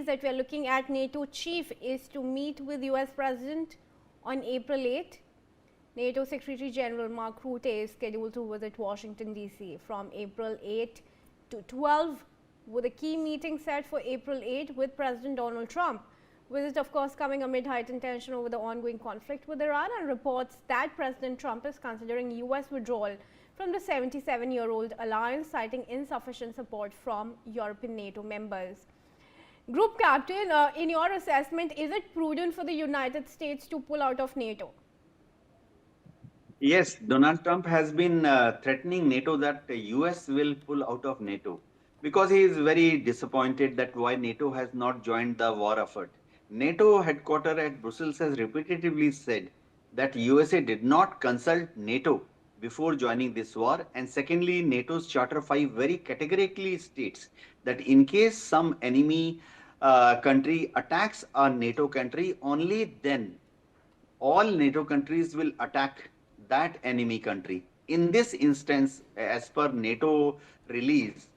news that we are looking at, NATO chief is to meet with US President on April 8. NATO Secretary General Mark Rutte is scheduled to visit Washington DC from April 8 to 12, with a key meeting set for April 8 with President Donald Trump. Visit, of course, coming amid heightened tension over the ongoing conflict with Iran and reports that President Trump is considering US withdrawal from the 77-year-old alliance, citing insufficient support from European NATO members. Group Captain, in your assessment, is it prudent for the United States to pull out of NATO? Yes, Donald Trump has been threatening NATO that the US will pull out of NATO because he is very disappointed that why NATO has not joined the war effort. NATO headquarters at Brussels has repetitively said that USA did not consult NATO before joining this war, and secondly, NATO's Charter 5 very categorically states that in case some enemy country attacks a NATO country, only then all NATO countries will attack that enemy country. In this instance, as per NATO release,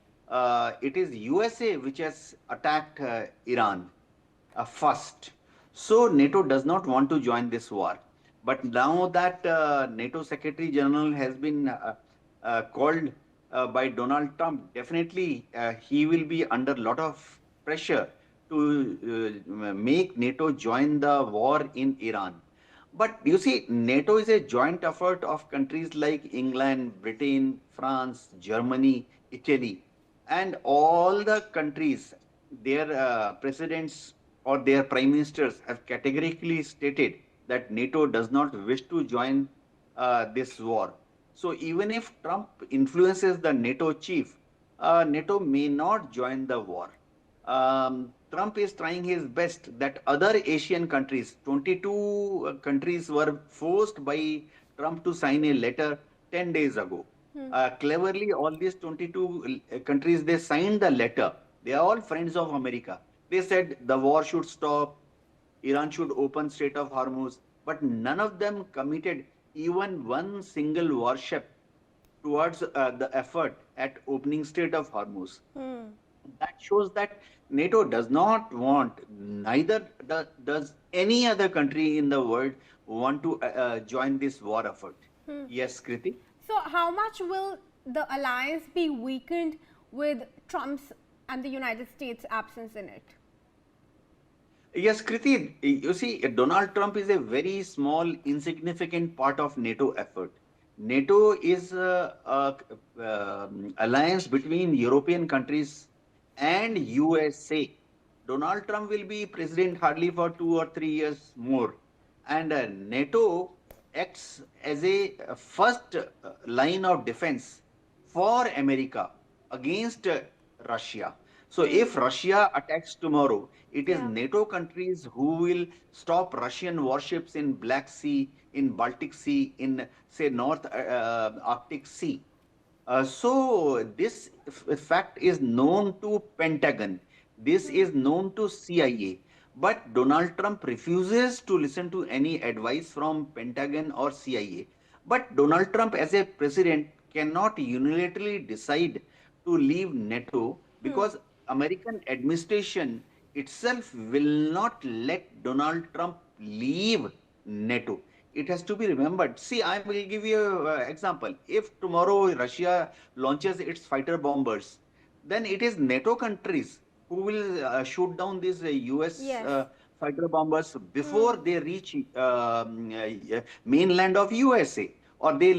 it is USA which has attacked Iran first. So NATO does not want to join this war. But now that NATO Secretary General has been called by Donald Trump, definitely he will be under a lot of pressure to make NATO join the war in Iran. But you see, NATO is a joint effort of countries like England, Britain, France, Germany, Italy, and all the countries, their presidents or their prime ministers have categorically stated that NATO does not wish to join this war. So even if Trump influences the NATO chief, NATO may not join the war. Trump is trying his best that other Asian countries, 22 countries were forced by Trump to sign a letter 10 days ago. Cleverly, all these 22 countries, they signed the letter. They are all friends of America. They said the war should stop, Iran should open Strait of Hormuz, but none of them committed even one single warship towards the effort at opening Strait of Hormuz. That shows that NATO does not want, neither does any other country in the world want to join this war effort. Yes, Kriti? So how much will the alliance be weakened with Trump's and the United States' absence in it? Yes, Kriti, you see, Donald Trump is a very small, insignificant part of NATO effort. NATO is an alliance between European countries and USA. Donald Trump will be president hardly for 2 or 3 years more. And NATO acts as a first line of defense for America against Russia. So if Russia attacks tomorrow, it is NATO countries who will stop Russian warships in Black Sea, in Baltic Sea, in say North Arctic Sea. So this fact is known to Pentagon. This is known to CIA. But Donald Trump refuses to listen to any advice from Pentagon or CIA. But Donald Trump as a president cannot unilaterally decide to leave NATO because American administration itself will not let Donald Trump leave NATO. It has to be remembered. See, I will give you an example. If tomorrow Russia launches its fighter bombers, then it is NATO countries who will shoot down these US fighter bombers before they reach mainland of USA, or they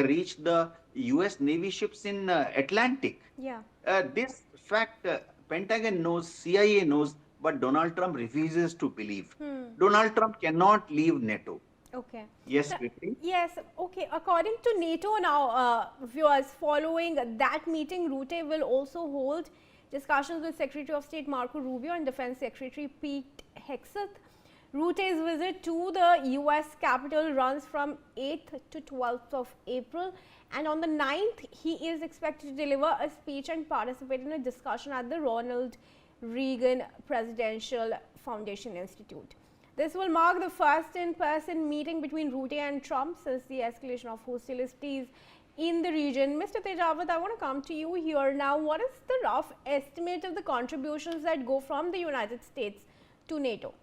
reach the US Navy ships in Atlantic. This fact, Pentagon knows, CIA knows, but Donald Trump refuses to believe. Donald Trump cannot leave NATO. Okay. Yes, Kriti? Yes. Okay. According to NATO now, viewers, following that meeting, Rutte will also hold discussions with Secretary of State Marco Rubio and Defense Secretary Pete Hegseth. Rutte's visit to the US capital runs from 8th to 12th of April, and on the 9th, he is expected to deliver a speech and participate in a discussion at the Ronald Reagan Presidential Foundation Institute. This will mark the first in-person meeting between Rutte and Trump since the escalation of hostilities in the region. Mr. Tejawat, I want to come to you here now. What is the rough estimate of the contributions that go from the United States to NATO?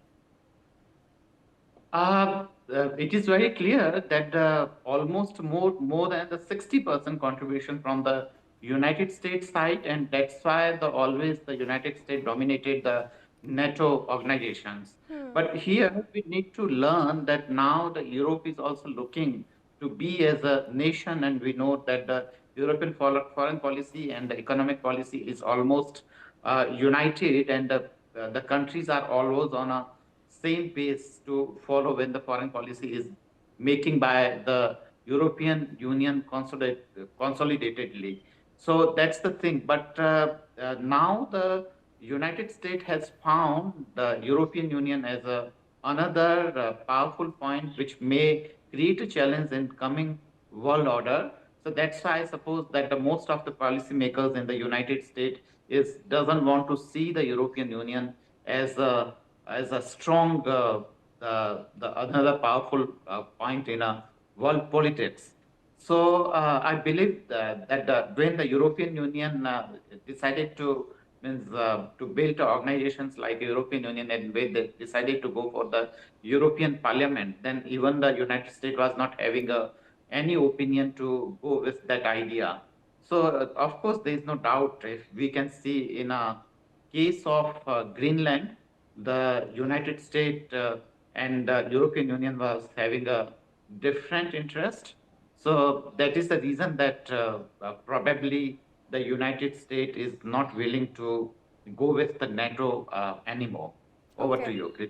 It is very clear that almost more than the 60% contribution from the United States side, and that's why always the United States dominated the NATO organizations. But here we need to learn that now the Europe is also looking to be as a nation, and we know that the European foreign policy and the economic policy is almost united, and the countries are always on a same pace to follow when the foreign policy is making by the European Union consolidatedly. So that's the thing. But now the United States has found the European Union as another powerful point which may create a challenge in coming world order. So that's why I suppose that the most of the policymakers in the United States doesn't want to see the European Union as a strong the another powerful point in a world politics. So I believe that when the European Union decided to to build organizations like European Union, and when they decided to go for the European Parliament, then even the United States was not having any opinion to go with that idea. So of course there is no doubt if we can see in a case of Greenland, the United States and the European Union was having a different interest. So that is the reason that probably the United States is not willing to go with the NATO anymore. Over to you, Kriti.